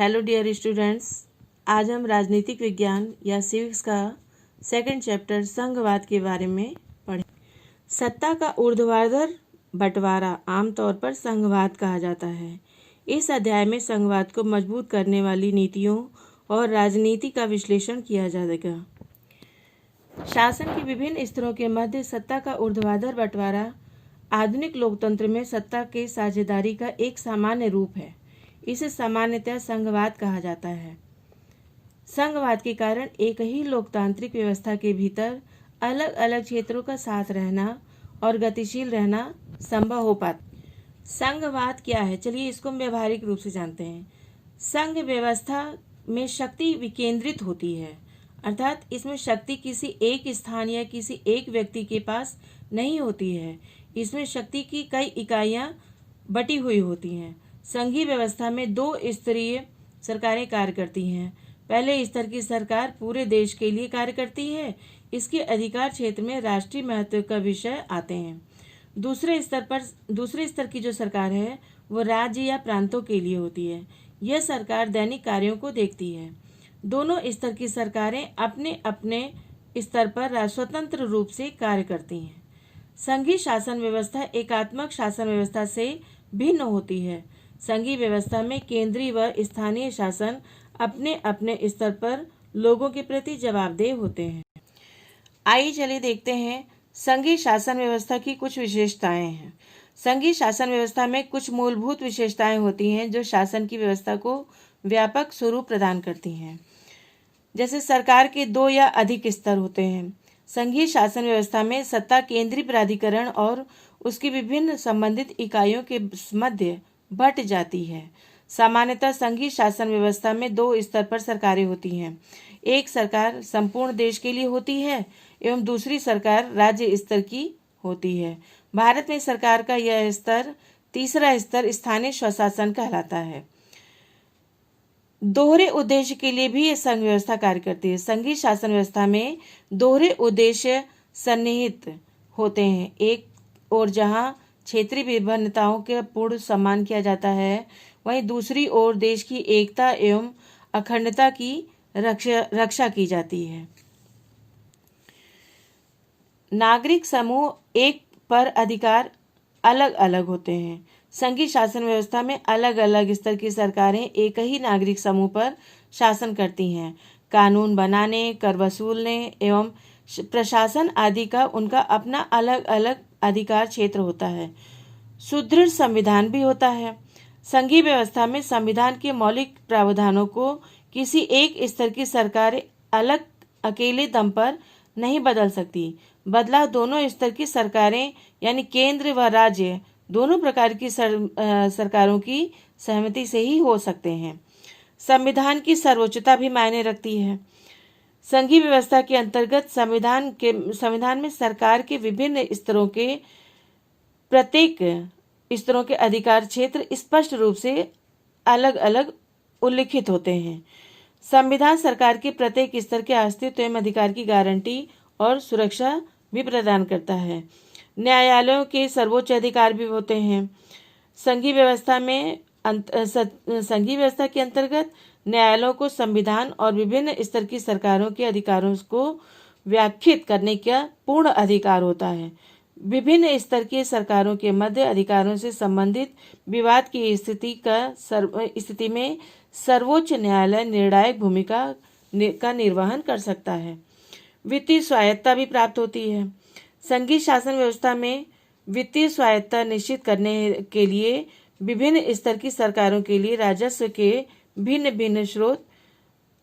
Hello dear students, आज हम राजनीतिक विज्ञान या सिविक्स का सेकंड चैप्टर संघवाद के बारे में पढ़ें। सत्ता का ऊर्ध्वाधर बंटवारा आमतौर पर संघवाद कहा जाता है। इस अध्याय में संघवाद को मजबूत करने वाली नीतियों और राजनीति का विश्लेषण किया जाएगा। शासन के विभिन्न स्तरों के मध्य सत्ता का ऊर्ध्वाधर बंटवारा आधुनिक लोकतंत्र में सत्ता के साझेदारी का एक सामान्य रूप है। इसे सामान्यतः संघवाद कहा जाता है। संघवाद के कारण एक ही लोकतांत्रिक व्यवस्था के भीतर अलग अलग क्षेत्रों का साथ रहना और गतिशील रहना संभव हो पाता। संघवाद क्या है, चलिए इसको हम व्यवहारिक रूप से जानते हैं। संघ व्यवस्था में शक्ति विकेंद्रित होती है, अर्थात इसमें शक्ति किसी एक स्थान या किसी एक व्यक्ति के पास नहीं होती है। इसमें शक्ति की कई इकाइयां बटी हुई होती हैं। संघीय व्यवस्था में दो स्तरीय सरकारें कार्य करती हैं। पहले स्तर की सरकार पूरे देश के लिए कार्य करती है। इसके अधिकार क्षेत्र में राष्ट्रीय महत्व का विषय आते हैं। दूसरे स्तर की जो सरकार है वो राज्य या प्रांतों के लिए होती है। यह सरकार दैनिक कार्यों को देखती है। दोनों स्तर की सरकारें अपने अपने स्तर पर स्वतंत्र रूप से कार्य करती हैं। संघीय शासन व्यवस्था एकात्मक शासन व्यवस्था से भिन्न होती है। संघीय व्यवस्था में केंद्रीय व स्थानीय शासन अपने अपने स्तर पर लोगों के प्रति जवाबदेह होते हैं। आइए चलिए देखते हैं संघीय शासन व्यवस्था की कुछ विशेषताएं हैं। संघीय शासन व्यवस्था में कुछ मूलभूत विशेषताएं होती हैं जो शासन की व्यवस्था को व्यापक स्वरूप प्रदान करती हैं। जैसे सरकार के दो या अधिक स्तर होते हैं। संघीय शासन व्यवस्था में सत्ता केंद्रीय प्राधिकरण और उसकी विभिन्न संबंधित इकाइयों के मध्य बट जाती है। सामान्यतः संघीय शासन व्यवस्था में दो स्तर पर सरकारें होती हैं। एक सरकार संपूर्ण देश के लिए होती है एवं दूसरी सरकार राज्य स्तर की होती है। भारत में सरकार का यह स्तर तीसरा स्तर स्थानीय स्वशासन कहलाता है। दोहरे उद्देश्य के लिए भी यह संघ व्यवस्था कार्य करती है। संघीय शासन व्यवस्था में दोहरे उद्देश्य सन्निहित होते हैं। एक और जहां क्षेत्रीय विभिन्नताओं का पूर्ण सम्मान किया जाता है, वहीं दूसरी ओर देश की एकता एवं अखंडता की रक्षा की जाती है। नागरिक समूह एक पर अधिकार अलग अलग होते हैं। संघीय शासन व्यवस्था में अलग अलग स्तर की सरकारें एक ही नागरिक समूह पर शासन करती हैं। कानून बनाने, कर वसूलने एवं प्रशासन आदि का उनका अपना अलग अलग अधिकार क्षेत्र होता है। सुदृढ़ संविधान भी होता है। संघीय व्यवस्था में संविधान के मौलिक प्रावधानों को किसी एक स्तर की सरकार अलग अकेले दम पर नहीं बदल सकती। बदलाव दोनों स्तर की सरकारें यानी केंद्र व राज्य दोनों प्रकार की सरकारों की सहमति से ही हो सकते हैं। संविधान की सर्वोच्चता भी मायने रखती है। संघीय व्यवस्था के अंतर्गत संविधान में सरकार के विभिन्न स्तरों के प्रत्येक स्तरों के अधिकार क्षेत्र स्पष्ट रूप से अलग अलग उल्लिखित होते हैं। संविधान सरकार के प्रत्येक स्तर के अस्तित्व एवं अधिकार की गारंटी और सुरक्षा भी प्रदान करता है। न्यायालयों के सर्वोच्च अधिकार भी होते हैं। संघीय व्यवस्था के अंतर्गत न्यायालयों को संविधान और विभिन्न स्तर की सरकारों के अधिकारों को व्याख्यात करने का पूर्ण अधिकार होता है। विभिन्न स्तर की सरकारों के मध्य अधिकारों से संबंधित विवाद की स्थिति में सर्वोच्च न्यायालय निर्णायक भूमिका का निर्वहन कर सकता है। वित्तीय स्वायत्तता भी प्राप्त होती है। संघीय शासन व्यवस्था में वित्तीय स्वायत्तता निश्चित करने के लिए विभिन्न स्तर की सरकारों के लिए राजस्व के भिन्न भिन्न स्रोत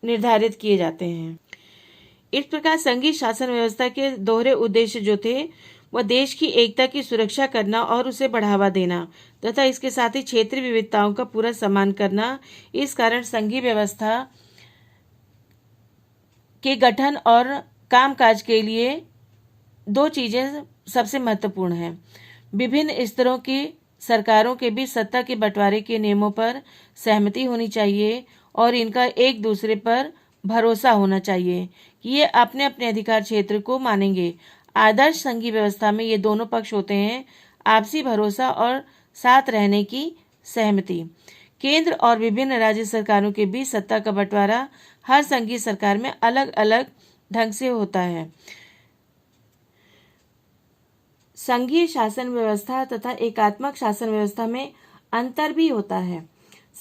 निर्धारित किए जाते हैं। इस प्रकार संघीय शासन व्यवस्था के दोहरे उद्देश्य जो थे वह देश की एकता की सुरक्षा करना और उसे बढ़ावा देना तथा इसके साथ ही क्षेत्रीय विविधताओं का पूरा सम्मान करना। इस कारण संघीय व्यवस्था के गठन और कामकाज के लिए दो चीजें सबसे महत्वपूर्ण हैं। विभिन्न स्तरों की सरकारों के बीच सत्ता के बंटवारे के नियमों पर सहमति होनी चाहिए और इनका एक दूसरे पर भरोसा होना चाहिए कि ये अपने अपने अधिकार क्षेत्र को मानेंगे। आदर्श संघीय व्यवस्था में ये दोनों पक्ष होते हैं, आपसी भरोसा और साथ रहने की सहमति। केंद्र और विभिन्न राज्य सरकारों के बीच सत्ता का बंटवारा हर संघीय सरकार में अलग अलग ढंग से होता है। संघीय शासन व्यवस्था तथा एकात्मक शासन व्यवस्था में अंतर भी होता है।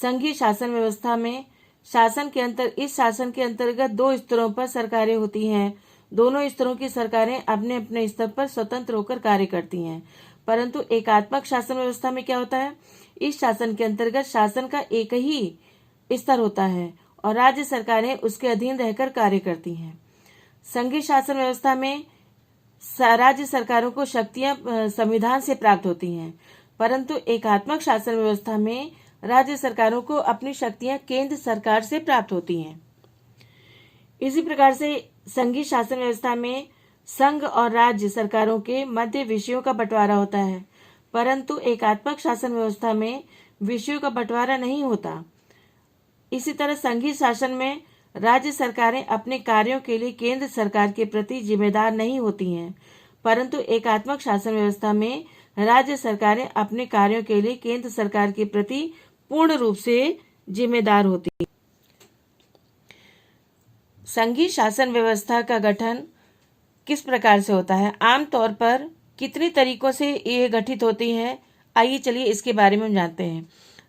संघीय शासन व्यवस्था में इस शासन के अंतर्गत दो स्तरों पर सरकारें होती हैं। दोनों स्तरों की सरकारें अपने अपने स्तर पर स्वतंत्र होकर कार्य करती हैं। परंतु एकात्मक शासन व्यवस्था में क्या होता है, इस शासन के अंतर्गत शासन का एक ही स्तर होता है और राज्य सरकारें उसके अधीन रहकर कार्य करती हैं। संघीय शासन व्यवस्था में राज्य सरकारों को शक्तियां संविधान से प्राप्त होती हैं, परंतु एकात्मक शासन व्यवस्था में राज्य सरकारों को अपनी शक्तियां केंद्र सरकार से प्राप्त होती हैं। इसी प्रकार से संघीय शासन व्यवस्था में संघ और राज्य सरकारों के मध्य विषयों का बंटवारा होता है, परंतु एकात्मक शासन व्यवस्था में विषयों का बंटवारा नहीं होता। इसी तरह संघीय शासन में राज्य सरकारें अपने कार्यों के लिए केंद्र सरकार के प्रति जिम्मेदार नहीं होती हैं, परंतु एकात्मक शासन व्यवस्था में राज्य सरकारें अपने कार्यों के लिए केंद्र सरकार के प्रति पूर्ण रूप से जिम्मेदार होती हैं। संघीय शासन व्यवस्था का गठन किस प्रकार से होता है, आमतौर पर कितने तरीकों से ये गठित होती है, आइए चलिए इसके बारे में हम जानते हैं।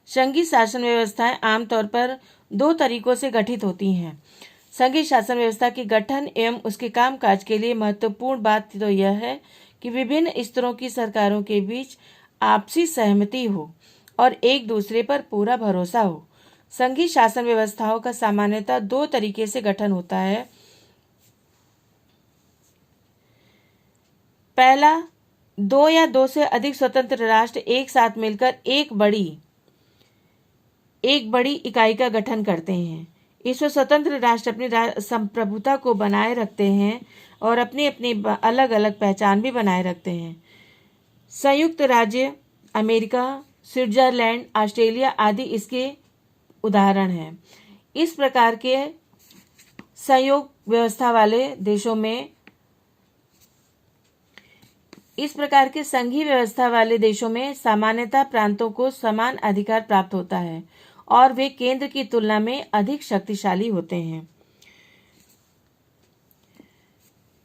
संघीय शासन व्यवस्थाएं आमतौर पर दो तरीकों से गठित होती हैं। संघीय शासन व्यवस्था के गठन एवं उसके कामकाज के लिए महत्वपूर्ण बात तो यह है कि विभिन्न स्तरों की सरकारों के बीच आपसी सहमति हो और एक दूसरे पर पूरा भरोसा हो। संघीय शासन व्यवस्थाओं का सामान्यतः दो तरीके से गठन होता है। पहला, दो या दो से अधिक स्वतंत्र राष्ट्र एक साथ मिलकर एक बड़ी इकाई का गठन करते हैं। इसमें स्वतंत्र राष्ट्र अपनी संप्रभुता को बनाए रखते हैं और अपनी अपनी अलग अलग पहचान भी बनाए रखते हैं। संयुक्त राज्य अमेरिका, स्विट्जरलैंड, ऑस्ट्रेलिया आदि इसके उदाहरण हैं। इस प्रकार के संयोग व्यवस्था वाले देशों में संघीय व्यवस्था वाले देशों में सामान्यतः प्रांतों को समान अधिकार प्राप्त होता है और वे केंद्र की तुलना में अधिक शक्तिशाली होते हैं।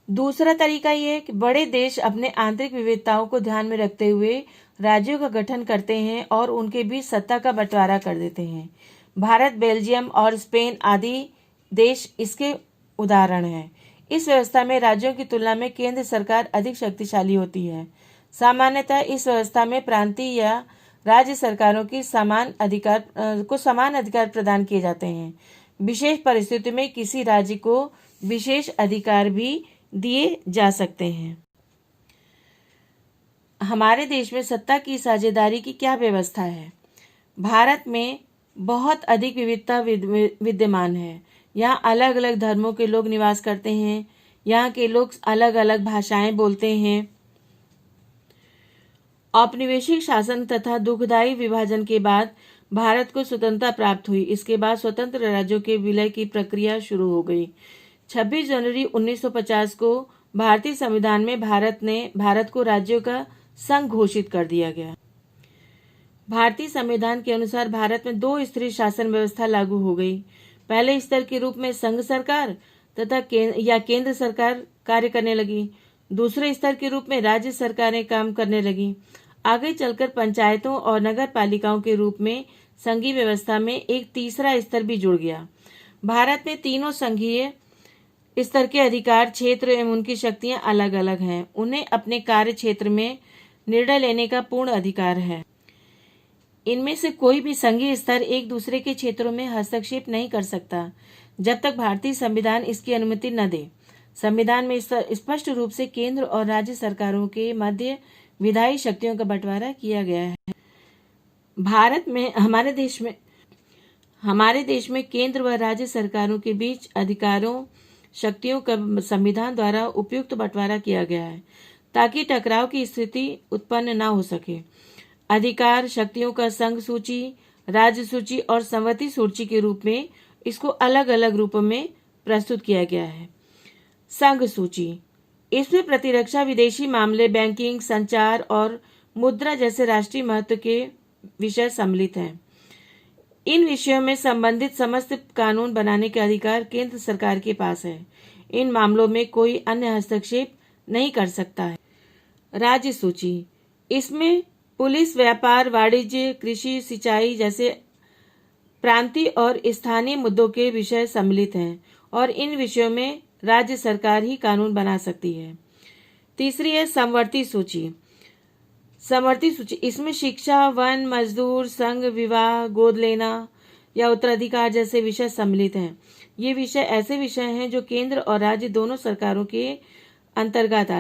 दूसरा तरीका यह है कि बड़े देश अपने आंतरिक विविधताओं को ध्यान में रखते हुए राज्यों का गठन करते हैं और उनके बीच सत्ता का बंटवारा कर देते हैं। भारत, बेल्जियम और स्पेन आदि देश इसके उदाहरण हैं। इस व्यवस्था में राज्यों की तुलना में केंद्र सरकार अधिक शक्तिशाली होती है। सामान्यतः इस व्यवस्था में प्रांतीय या राज्य सरकारों की समान अधिकार प्रदान किए जाते हैं। विशेष परिस्थिति में किसी राज्य को विशेष अधिकार भी दिए जा सकते हैं। हमारे देश में सत्ता की साझेदारी की क्या व्यवस्था है? भारत में बहुत अधिक विविधता विद्यमान है। यहाँ अलग अलग धर्मों के लोग निवास करते हैं। यहाँ के लोग अलग अलग भाषाएं बोलते हैं। औपनिवेशिक शासन तथा दुखदायी विभाजन के बाद भारत को स्वतंत्रता प्राप्त हुई। इसके बाद स्वतंत्र राज्यों के विलय की प्रक्रिया शुरू हो गई। 26 जनवरी 1950 को भारतीय संविधान में भारत को राज्यों का संघ घोषित कर दिया गया। भारतीय संविधान के अनुसार भारत में दो स्तरीय शासन व्यवस्था लागू हो गई। पहले स्तर के रूप में संघ सरकार तथा केंद्र सरकार कार्य करने लगी। दूसरे स्तर के रूप में राज्य सरकारें काम करने लगी। आगे चलकर पंचायतों और नगर पालिकाओं के रूप में संघीय व्यवस्था में एक तीसरा स्तर भी जुड़ गया। भारत में तीनों संघीय स्तर के अधिकार क्षेत्र एवं उनकी शक्तियां अलग अलग हैं। उन्हें अपने कार्य क्षेत्र में निर्णय लेने का पूर्ण अधिकार है। इनमें से कोई भी संघीय स्तर एक दूसरे के क्षेत्रों में हस्तक्षेप नहीं कर सकता जब तक भारतीय संविधान इसकी अनुमति न दे। संविधान में स्पष्ट रूप से केंद्र और राज्य सरकारों के मध्य विधायी शक्तियों का बंटवारा किया गया है। हमारे देश में केंद्र व राज्य सरकारों के बीच अधिकारों शक्तियों का संविधान द्वारा उपयुक्त बंटवारा किया गया है ताकि टकराव की स्थिति उत्पन्न न हो सके। अधिकार शक्तियों का संघ सूची, राज्य सूची और संवती सूची के रूप में इसको अलग अलग रूपों में प्रस्तुत किया गया है। संघ सूची, इसमें प्रतिरक्षा, विदेशी मामले, बैंकिंग, संचार और मुद्रा जैसे राष्ट्रीय महत्व के विषय सम्मिलित हैं। इन विषयों में संबंधित समस्त कानून बनाने के अधिकार केंद्र सरकार के पास है। इन मामलों में कोई अन्य हस्तक्षेप नहीं कर सकता है। राज्य सूची, इसमें पुलिस, व्यापार, वाणिज्य, कृषि, सिंचाई जैसे प्रांतीय और स्थानीय मुद्दों के विषय सम्मिलित हैं और इन विषयों में राज्य सरकार ही कानून बना सकती है। तीसरी है समवर्ती सूची। समवर्ती सूची, इसमें शिक्षा, वन, मजदूर, संघ, विवाह, गोद लेना या उत्तराधिकार जैसे विषय सम्मिलित हैं। ये विषय ऐसे विषय हैं जो केंद्र और राज्य दोनों सरकारों के अंतर्गत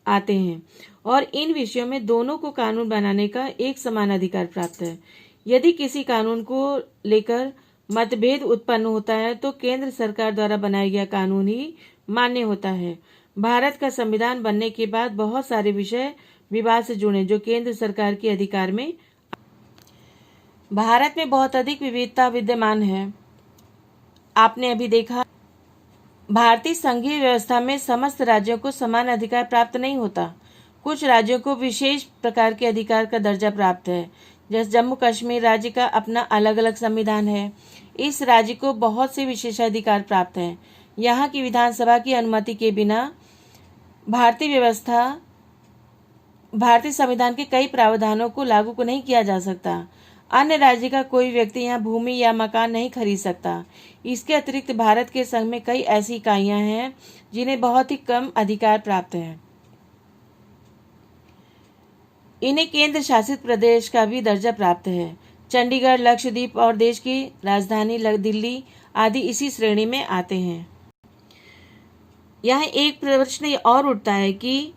आते हैं और इन विषयों में दोनों को कानून बनाने का एक समान अधिकार प्राप्त है। यदि किसी कानून को लेकर मतभेद उत्पन्न होता है तो केंद्र सरकार द्वारा बनाया गया कानून ही मान्य होता है। भारत का संविधान बनने के बाद बहुत सारे विषय विवाद से जुड़े जो केंद्र सरकार के अधिकार में। भारत में बहुत अधिक विविधता विद्यमान है। आपने अभी देखा, भारतीय संघीय व्यवस्था में समस्त राज्यों को समान अधिकार प्राप्त नहीं होता। कुछ राज्यों को विशेष प्रकार के अधिकार का दर्जा प्राप्त है। जैसे जम्मू कश्मीर राज्य का अपना अलग अलग संविधान है। इस राज्य को बहुत से विशेषाधिकार प्राप्त हैं। यहाँ की विधानसभा की अनुमति के बिना भारतीय संविधान के कई प्रावधानों को लागू को नहीं किया जा सकता। अन्य राज्य का कोई व्यक्ति यहाँ भूमि या मकान नहीं खरीद सकता। इसके अतिरिक्त भारत के संघ में कई ऐसी इकाइयां हैं जिन्हें बहुत ही कम अधिकार प्राप्त हैं। इन्हें केंद्र शासित प्रदेश का भी दर्जा प्राप्त है। चंडीगढ़, लक्षद्वीप और देश की राजधानी दिल्ली आदि इसी श्रेणी में आते हैं। यहाँ एक प्रश्न और उठता है कि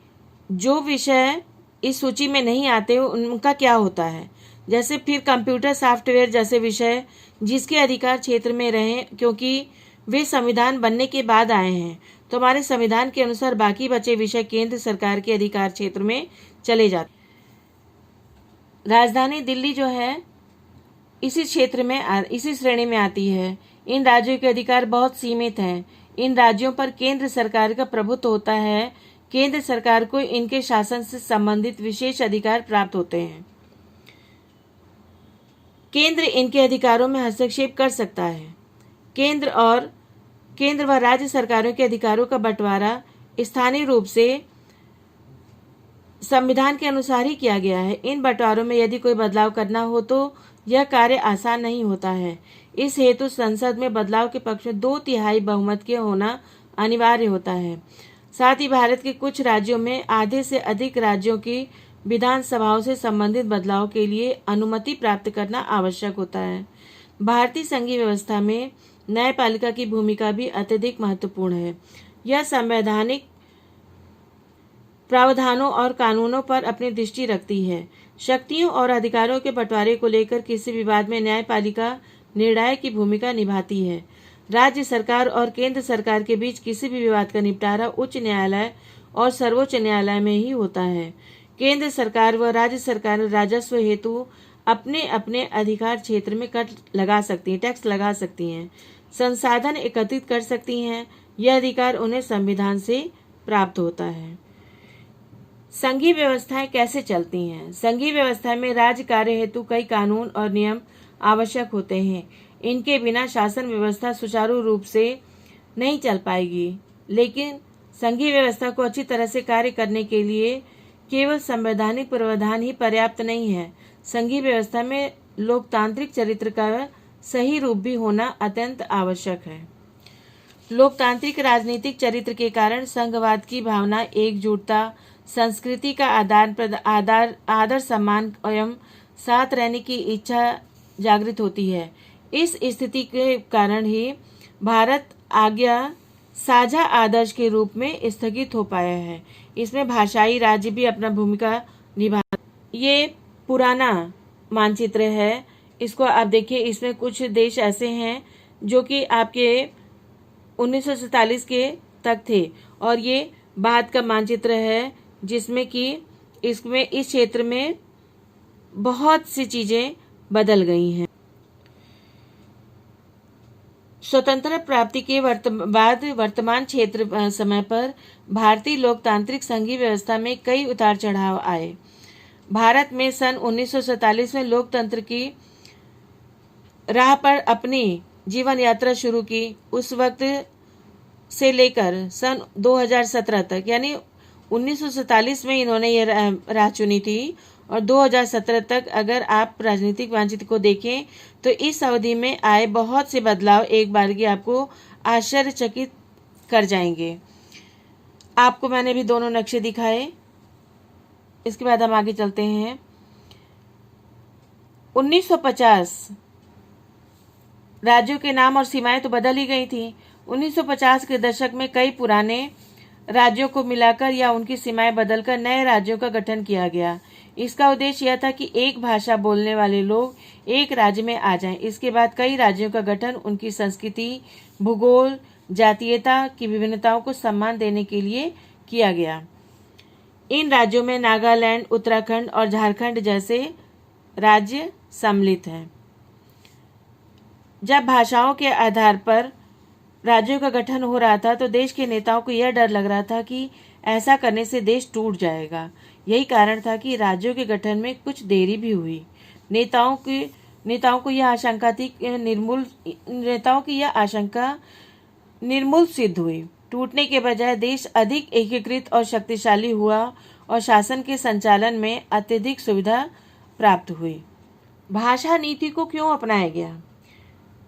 जो विषय इस सूची में नहीं आते उनका क्या होता है। जैसे फिर कंप्यूटर सॉफ्टवेयर जैसे विषय जिसके अधिकार क्षेत्र में रहे क्योंकि वे संविधान बनने के बाद आए हैं, तो हमारे संविधान के अनुसार बाकी बचे विषय केंद्र सरकार के अधिकार क्षेत्र में चले जाते। राजधानी दिल्ली जो है इसी क्षेत्र में इसी श्रेणी में आती है। इन राज्यों के अधिकार बहुत सीमित हैं। इन राज्यों पर केंद्र सरकार का प्रभुत्व होता है। केंद्र सरकार को इनके शासन से संबंधित विशेष अधिकार प्राप्त होते हैं। केंद्र इनके अधिकारों में हस्तक्षेप कर सकता है। केंद्र व राज्य सरकारों के अधिकारों का बंटवारा स्थानीय रूप से संविधान के अनुसार ही किया गया है। इन बंटवारों में यदि कोई बदलाव करना हो तो यह कार्य आसान नहीं होता है। इस हेतु संसद में बदलाव के पक्ष में 2/3 बहुमत के होना अनिवार्य होता है। साथ ही भारत के कुछ राज्यों में आधे से अधिक राज्यों की विधानसभाओं से संबंधित बदलाव के लिए अनुमति प्राप्त करना आवश्यक होता है। भारतीय संघीय व्यवस्था में न्यायपालिका की भूमिका भी अत्यधिक महत्वपूर्ण है। यह संवैधानिक प्रावधानों और कानूनों पर अपनी दृष्टि रखती है। शक्तियों और अधिकारों के बंटवारे को लेकर किसी विवाद में न्यायपालिका निर्णायक की भूमिका निभाती है। राज्य सरकार और केंद्र सरकार के बीच किसी भी विवाद का निपटारा उच्च न्यायालय और सर्वोच्च न्यायालय में ही होता है। केंद्र सरकार व राज्य सरकार राजस्व हेतु अपने अपने अधिकार क्षेत्र में कर लगा सकती हैं, टैक्स लगा सकती हैं, संसाधन एकत्रित कर सकती हैं। यह अधिकार उन्हें संविधान से प्राप्त होता है। संघीय व्यवस्थाएं कैसे चलती हैं? संघीय व्यवस्था में राज्य कार्य हेतु कई कानून और नियम आवश्यक होते हैं। इनके बिना शासन व्यवस्था सुचारू रूप से नहीं चल पाएगी। लेकिन संघीय व्यवस्था को अच्छी तरह से कार्य करने के लिए केवल संवैधानिक प्रावधान ही पर्याप्त नहीं है। संघीय व्यवस्था में लोकतांत्रिक चरित्र का सही रूप भी होना अत्यंत आवश्यक है। लोकतांत्रिक राजनीतिक चरित्र के कारण संघवाद की भावना, एकजुटता, संस्कृति का आदर सम्मान एवं साथ रहने की इच्छा जागृत होती है। इस स्थिति के कारण ही भारत साझा आदर्श के रूप में स्थगित हो पाया है। इसमें भाषाई राज्य भी अपना भूमिका निभा। ये पुराना मानचित्र है। इसको आप देखिए, इसमें कुछ देश ऐसे हैं जो कि आपके 1947 के तक थे और ये बाद का मानचित्र है जिसमें कि इसमें इस क्षेत्र में बहुत सी चीजें बदल गई हैं। स्वतंत्रता प्राप्ति के बाद वर्तमान क्षेत्र समय पर भारतीय लोकतांत्रिक संघीय व्यवस्था में कई उतार चढ़ाव आए। भारत में सन 1947 में लोकतंत्र की राह पर अपनी जीवन यात्रा शुरू की। उस वक्त से लेकर सन 2017 तक, यानी 1947 में इन्होंने ये राह चुनी थी, और 2017 तक अगर आप राजनीतिक मानचित्र को देखें तो इस अवधि में आए बहुत से बदलाव एक बार की आपको आश्चर्यचकित कर जाएंगे। आपको मैंने भी दोनों नक्शे दिखाए। इसके बाद हम आगे चलते हैं। 1950 राज्यों के नाम और सीमाएं तो बदल ही गई थी। 1950 के दशक में कई पुराने राज्यों को मिलाकर या उनकी सीमाएं बदलकर नए राज्यों का गठन किया गया। इसका उद्देश्य यह था कि एक भाषा बोलने वाले लोग एक राज्य में आ जाएं। इसके बाद कई राज्यों का गठन उनकी संस्कृति, भूगोल, जातीयता की विभिन्नताओं को सम्मान देने के लिए किया गया। इन राज्यों में नागालैंड, उत्तराखंड और झारखंड जैसे राज्य सम्मिलित हैं। जब भाषाओं के आधार पर राज्यों का गठन हो रहा था तो देश के नेताओं को यह डर लग रहा था कि ऐसा करने से देश टूट जाएगा। यही कारण था कि राज्यों के गठन में कुछ देरी भी हुई। नेताओं की यह आशंका निर्मूल सिद्ध हुई। टूटने के बजाय देश अधिक एकीकृत और शक्तिशाली हुआ और शासन के संचालन में अत्यधिक सुविधा प्राप्त हुई। भाषा नीति को क्यों अपनाया गया?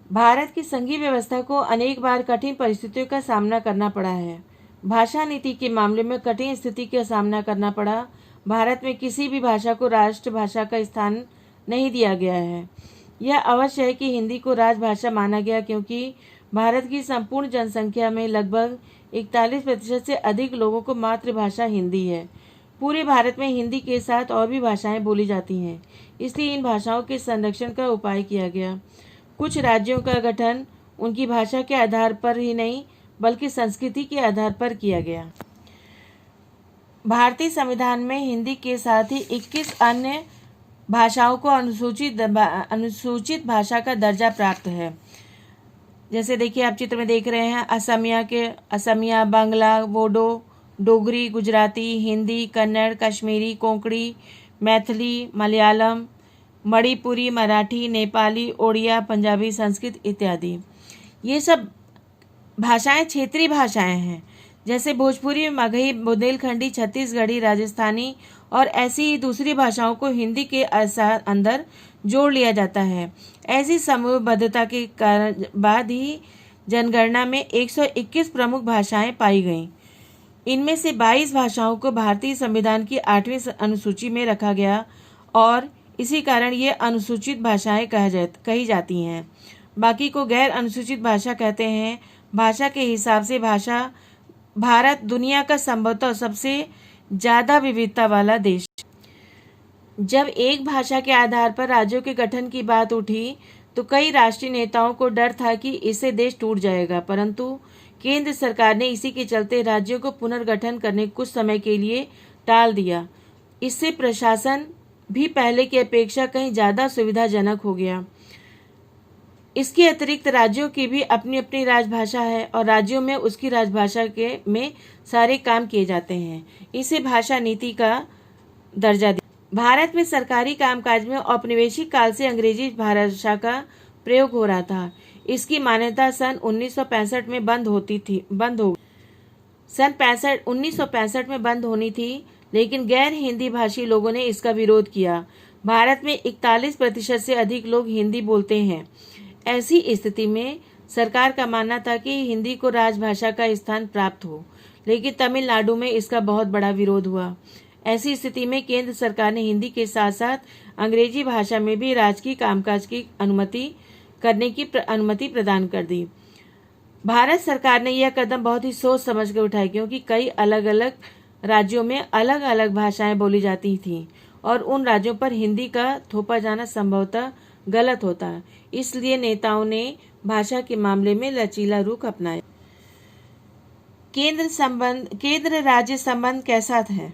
भारत की संघीय व्यवस्था को अनेक बार कठिन परिस्थितियों का सामना करना पड़ा है। भाषा नीति के मामले में कठिन स्थिति का सामना करना पड़ा। भारत में किसी भी भाषा को राष्ट्रभाषा का स्थान नहीं दिया गया है। यह अवश्य है कि हिंदी को राजभाषा माना गया, क्योंकि भारत की संपूर्ण जनसंख्या में लगभग 41% से अधिक लोगों को मातृभाषा हिंदी है। पूरे भारत में हिंदी के साथ और भी भाषाएं बोली जाती हैं, इसलिए इन भाषाओं के संरक्षण का उपाय किया गया। कुछ राज्यों का गठन उनकी भाषा के आधार पर ही नहीं बल्कि संस्कृति के आधार पर किया गया। भारतीय संविधान में हिंदी के साथ ही 21 अन्य भाषाओं को अनुसूचित भाषा का दर्जा प्राप्त है। जैसे देखिए, आप चित्र में देख रहे हैं असमिया, बांग्ला, बोडो, डोगरी, गुजराती, हिंदी, कन्नड़, कश्मीरी, कोंकणी, मैथिली, मलयालम, मणिपुरी, मराठी, नेपाली, ओडिया, पंजाबी, संस्कृत इत्यादि। ये सब भाषाएं क्षेत्रीय भाषाएं हैं। जैसे भोजपुरी, मगही, बुंदेलखंडी, छत्तीसगढ़ी, राजस्थानी और ऐसी ही दूसरी भाषाओं को हिंदी के अंदर जोड़ लिया जाता है। ऐसी समूहबद्धता के कारण बाद ही जनगणना में 121 प्रमुख भाषाएं पाई गईं। इनमें से 22 भाषाओं को भारतीय संविधान की 8वीं अनुसूची में रखा गया और इसी कारण ये अनुसूचित भाषाएं कही जाती हैं। बाकी को गैर अनुसूचित भाषा कहते हैं। भाषा के हिसाब से भारत दुनिया का संभवतः सबसे ज़्यादा विविधता वाला देश। जब एक भाषा के आधार पर राज्यों के गठन की बात उठी तो कई राष्ट्रीय नेताओं को डर था कि इससे देश टूट जाएगा, परंतु केंद्र सरकार ने इसी के चलते राज्यों को पुनर्गठन करने कुछ समय के लिए टाल दिया। इससे प्रशासन भी पहले की अपेक्षा कहीं ज़्यादा सुविधाजनक हो गया। इसके अतिरिक्त राज्यों की भी अपनी अपनी राजभाषा है और राज्यों में उसकी राजभाषा में सारे काम किए जाते हैं। इसे भाषा नीति का दर्जा दिया। भारत में सरकारी कामकाज में औपनिवेशिक काल से अंग्रेजी भाषा का प्रयोग हो रहा था। इसकी मान्यता सन 1965 में बंद हो 1965 में बंद होनी थी, लेकिन गैर हिंदी भाषी लोगों ने इसका विरोध किया। भारत में 41% से अधिक लोग हिंदी बोलते हैं। ऐसी स्थिति में सरकार का मानना था कि हिंदी को राजभाषा का स्थान प्राप्त हो, लेकिन तमिलनाडु में इसका बहुत बड़ा विरोध हुआ। ऐसी स्थिति में केंद्र सरकार ने हिंदी के साथ साथ अंग्रेजी भाषा में भी राजकीय कामकाज की अनुमति प्रदान कर दी। भारत सरकार ने यह कदम बहुत ही सोच समझ कर उठाया, क्योंकि कई अलग अलग राज्यों में अलग अलग भाषाएं बोली जाती थीं और उन राज्यों पर हिंदी का थोपा जाना संभवतः गलत होता। इसलिए नेताओं ने भाषा के मामले में लचीला रुख अपनाया। केंद्र राज्य संबंध कैसा है?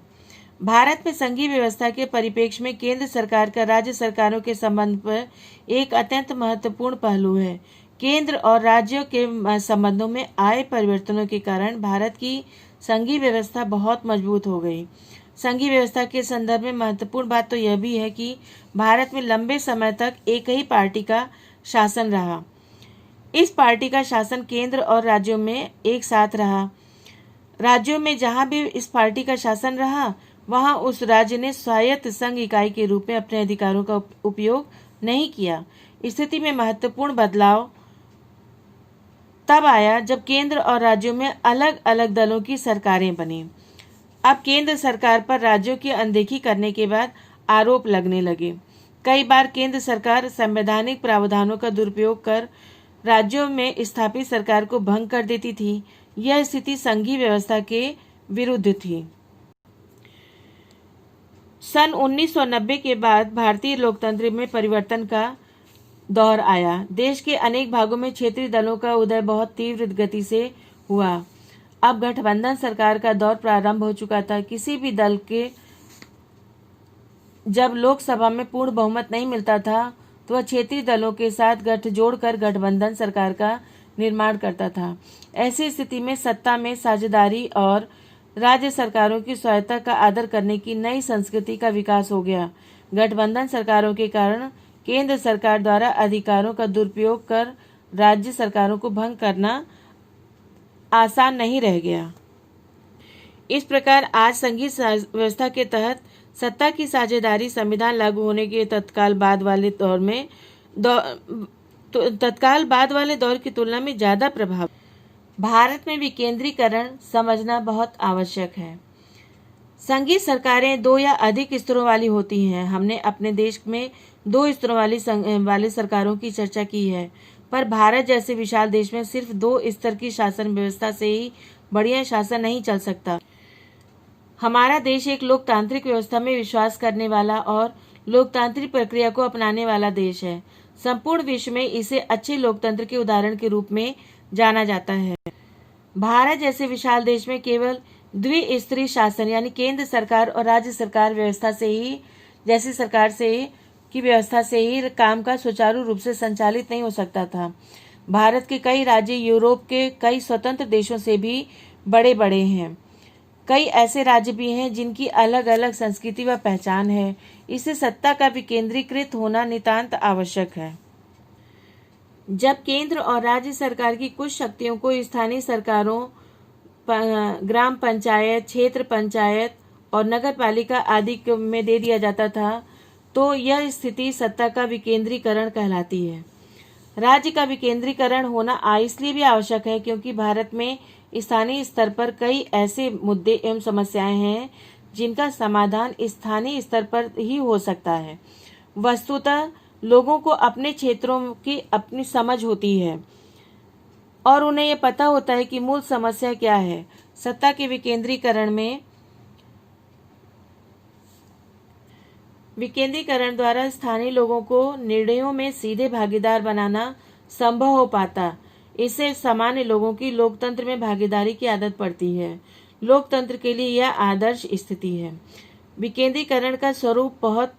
भारत में संघीय व्यवस्था के परिप्रेक्ष्य में केंद्र सरकार का राज्य सरकारों के संबंध पर एक अत्यंत महत्वपूर्ण पहलू है। केंद्र और राज्यों के संबंधों में आए परिवर्तनों के कारण भारत की संघीय व्यवस्था बहुत मजबूत हो गई। संघीय व्यवस्था के संदर्भ में महत्वपूर्ण बात तो यह भी है कि भारत में लंबे समय तक एक ही पार्टी का शासन रहा। इस पार्टी का शासन केंद्र और राज्यों में एक साथ रहा। राज्यों में जहां भी इस पार्टी का शासन रहा वहां उस राज्य ने स्वायत्त संघ इकाई के रूप में अपने अधिकारों का उपयोग नहीं किया। स्थिति में महत्वपूर्ण बदलाव तब आया जब केंद्र और राज्यों में अलग अलग दलों की सरकारें बनी। अब केंद्र सरकार पर राज्यों की अनदेखी करने के बाद आरोप लगने लगे। कई बार केंद्र सरकार संवैधानिक प्रावधानों का दुरुपयोग कर राज्यों में स्थापित सरकार को भंग कर देती थी। यह स्थिति संघीय व्यवस्था के विरुद्ध थी। सन 1990 के बाद भारतीय लोकतंत्र में परिवर्तन का दौर आया। देश के अनेक भागों में क्षेत्रीय दलों का उदय बहुत तीव्र गति से हुआ। अब गठबंधन सरकार का दौर प्रारंभ हो चुका था। किसी भी दल के जब लोकसभा में पूर्ण बहुमत नहीं मिलता था तो वह क्षेत्रीय दलों के साथ गठजोड़ कर गठबंधन सरकार का निर्माण करता था। ऐसी स्थिति में सत्ता में साझेदारी और राज्य सरकारों की स्वायत्तता का आदर करने की नई संस्कृति का विकास हो गया। गठबंधन सरकारों के कारण केंद्र सरकार द्वारा अधिकारों का दुरुपयोग कर राज्य सरकारों को भंग करना आसान नहीं रह गया। इस प्रकार आज संघीय व्यवस्था के तहत सत्ता की साझेदारी संविधान लागू होने के तत्काल बाद वाले दौर की तुलना में ज्यादा प्रभाव। भारत में विकेंद्रीकरण समझना बहुत आवश्यक है। संघीय सरकारें 2 या अधिक स्तरों वाली होती हैं। हमने अपने देश में 2 स्तरों वाली सरकारों की चर्चा की है, पर भारत जैसे विशाल देश में सिर्फ 2 स्तर की शासन व्यवस्था से ही बढ़िया शासन नहीं चल सकता। हमारा देश एक लोकतांत्रिक व्यवस्था में विश्वास करने वाला और लोकतांत्रिक प्रक्रिया को अपनाने वाला देश है। संपूर्ण विश्व में इसे अच्छे लोकतंत्र के उदाहरण के रूप में जाना जाता है। भारत जैसे विशाल देश में केवल द्विस्तरीय शासन यानी केंद्र सरकार और राज्य सरकार व्यवस्था से ही काम का सुचारू रूप से संचालित नहीं हो सकता था। भारत के कई राज्य यूरोप के कई स्वतंत्र देशों से भी बड़े बड़े हैं। कई ऐसे राज्य भी हैं जिनकी अलग अलग संस्कृति व पहचान है। इससे सत्ता का विकेंद्रीकृत होना नितांत आवश्यक है। जब केंद्र और राज्य सरकार की कुछ शक्तियों को स्थानीय सरकारों, ग्राम पंचायत, क्षेत्र पंचायत और नगर पालिका आदि में दे दिया जाता था तो यह स्थिति सत्ता का विकेंद्रीकरण कहलाती है। राज्य का विकेंद्रीकरण होना इसलिए भी आवश्यक है क्योंकि भारत में स्थानीय स्तर पर कई ऐसे मुद्दे एवं समस्याएं हैं जिनका समाधान स्थानीय स्तर पर ही हो सकता है। वस्तुतः लोगों को अपने क्षेत्रों की अपनी समझ होती है और उन्हें यह पता होता है कि मूल समस्या क्या है। सत्ता के विकेंद्रीकरण द्वारा स्थानीय लोगों को निर्णयों में सीधे भागीदार बनाना संभव हो पाता। इससे सामान्य लोगों की लोकतंत्र में भागीदारी की आदत पड़ती है। लोकतंत्र के लिए यह आदर्श स्थिति है। विकेंद्रीकरण का स्वरूप बहुत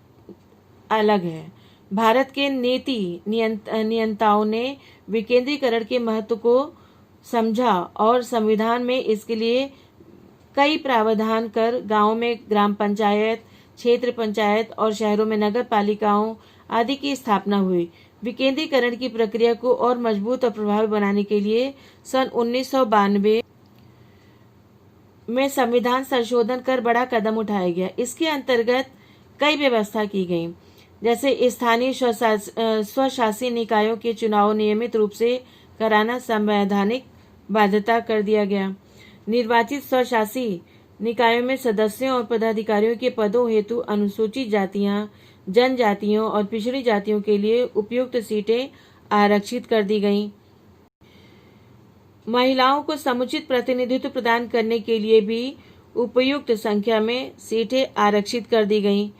अलग है। भारत के नीति नियंताओं ने विकेंद्रीकरण के महत्व को समझा और संविधान में इसके लिए कई प्रावधान कर गांवों में ग्राम पंचायत, क्षेत्र पंचायत और शहरों में नगर पालिकाओं आदि की स्थापना हुई। विकेंद्रीकरण की प्रक्रिया को और मजबूत और प्रभावी बनाने के लिए सन 1992 में संविधान संशोधन कर बड़ा कदम उठाया गया। इसके अंतर्गत कई व्यवस्था की गई, जैसे स्थानीय स्वशासी निकायों के चुनाव नियमित रूप से कराना संवैधानिक बाध्यता कर दिया गया। निर्वाचित स्वशासी निकायों में सदस्यों और पदाधिकारियों के पदों हेतु अनुसूचित जातियां, जनजातियों और पिछड़ी जातियों के लिए उपयुक्त सीटें आरक्षित कर दी गईं। महिलाओं को समुचित प्रतिनिधित्व प्रदान करने के लिए भी उपयुक्त संख्या में सीटें आरक्षित कर दी गईं।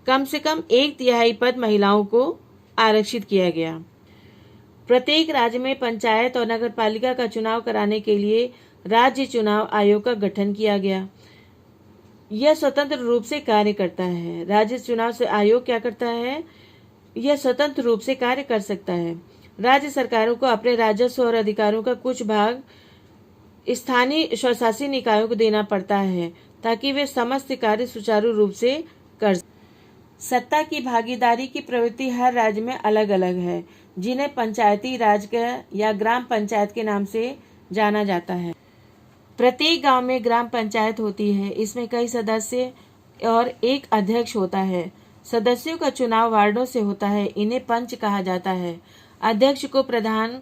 कम से कम 1/3 पद महिलाओं को आरक्षित किया गया। प्रत्येक राज्य में पंचायत और नगर पालिका का चुनाव कराने के लिए राज्य चुनाव आयोग का गठन किया गया। यह स्वतंत्र रूप से कार्य करता है। राज्य चुनाव से आयोग क्या करता है? यह स्वतंत्र रूप से कार्य कर सकता है। राज्य सरकारों को अपने राजस्व और अधिकारों का कुछ भाग स्थानीय स्वशासी निकायों को देना पड़ता है ताकि वे समस्त कार्य सुचारू रूप से कर। सत्ता की भागीदारी की प्रवृत्ति हर राज्य में अलग अलग है। जिन्हें पंचायती राज या ग्राम पंचायत के नाम से जाना जाता है। प्रत्येक गांव में ग्राम पंचायत होती है। इसमें कई सदस्य और एक अध्यक्ष होता है। सदस्यों का चुनाव वार्डों से होता है। इन्हें पंच कहा जाता है। अध्यक्ष को प्रधान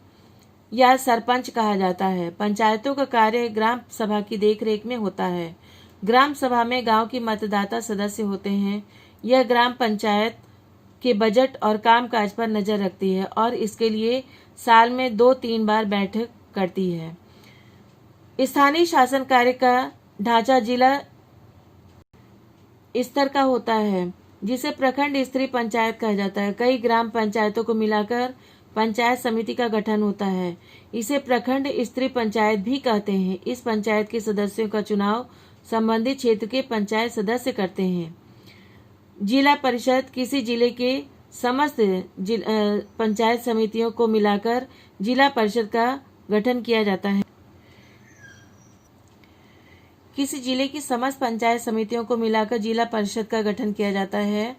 या सरपंच कहा जाता है। पंचायतों का कार्य ग्राम सभा की देखरेख में होता है। ग्राम सभा में गांव की मतदाता सदस्य होते हैं। यह ग्राम पंचायत के बजट और कामकाज पर नजर रखती है और इसके लिए साल में 2-3 बार बैठक करती है। स्थानीय शासन कार्य का ढांचा जिला स्तर का होता है, जिसे प्रखंड स्तरीय पंचायत कहा जाता है। कई ग्राम पंचायतों को मिलाकर पंचायत समिति का गठन होता है। इसे प्रखंड स्तरीय पंचायत भी कहते हैं। इस पंचायत के सदस्यों का चुनाव संबंधित क्षेत्र के पंचायत सदस्य करते हैं। जिला परिषद किसी जिले के समस्त पंचायत समितियों को मिलाकर जिला परिषद का गठन किया जाता है। किसी जिले की समस्त पंचायत समितियों को मिलाकर जिला परिषद का गठन किया जाता है।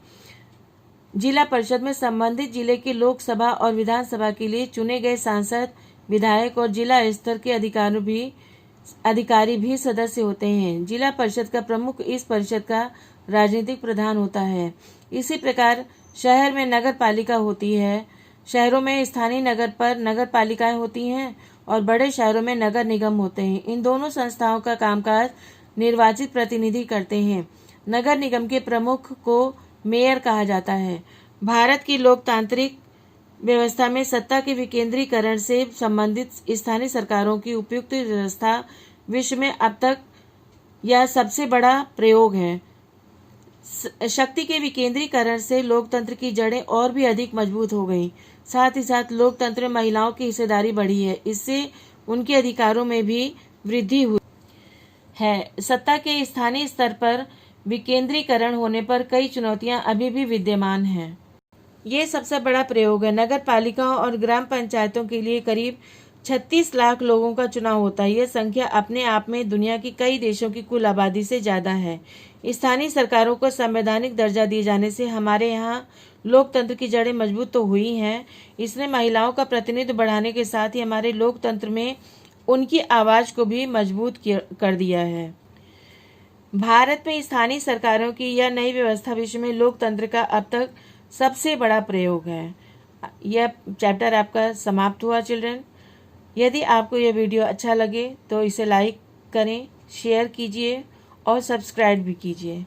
जिला परिषद में संबंधित जिले के लोकसभा और विधानसभा के लिए चुने गए सांसद, विधायक और जिला स्तर के अधिकारी भी सदस्य होते हैं। जिला परिषद का प्रमुख इस परिषद का राजनीतिक प्रधान होता है। इसी प्रकार शहर में नगर पालिका होती है। शहरों में स्थानीय नगर पर नगर पालिकाएं होती हैं और बड़े शहरों में नगर निगम होते हैं। इन दोनों संस्थाओं का कामकाज निर्वाचित प्रतिनिधि करते हैं। नगर निगम के प्रमुख को मेयर कहा जाता है। भारत की लोकतांत्रिक व्यवस्था में सत्ता के विकेंद्रीकरण से संबंधित स्थानीय सरकारों की उपयुक्त व्यवस्था विश्व में अब तक यह सबसे बड़ा प्रयोग है। शक्ति के विकेंद्रीकरण से लोकतंत्र की जड़ें और भी अधिक मजबूत हो गईं। साथ ही साथ लोकतंत्र में महिलाओं की हिस्सेदारी बढ़ी है। इससे उनके अधिकारों में भी वृद्धि हुई है। सत्ता के स्थानीय स्तर पर विकेंद्रीकरण होने पर कई चुनौतियां अभी भी विद्यमान हैं। ये सबसे बड़ा प्रयोग है। नगर पालिकाओं और ग्राम पंचायतों के लिए करीब 36 लाख लोगों का चुनाव होता है। यह संख्या अपने आप में दुनिया की कई देशों की कुल आबादी से ज्यादा है। स्थानीय सरकारों को संवैधानिक दर्जा दिए जाने से हमारे यहाँ लोकतंत्र की जड़ें मजबूत तो हुई हैं। इसने महिलाओं का प्रतिनिधित्व बढ़ाने के साथ ही हमारे लोकतंत्र में उनकी आवाज को भी मजबूत कर दिया है। भारत में स्थानीय सरकारों की यह नई व्यवस्था विश्व में लोकतंत्र का अब तक सबसे बड़ा प्रयोग है। यह चैप्टर आपका समाप्त हुआ चिल्ड्रन। यदि आपको यह वीडियो अच्छा लगे तो इसे लाइक करें, शेयर कीजिए और सब्सक्राइब भी कीजिए।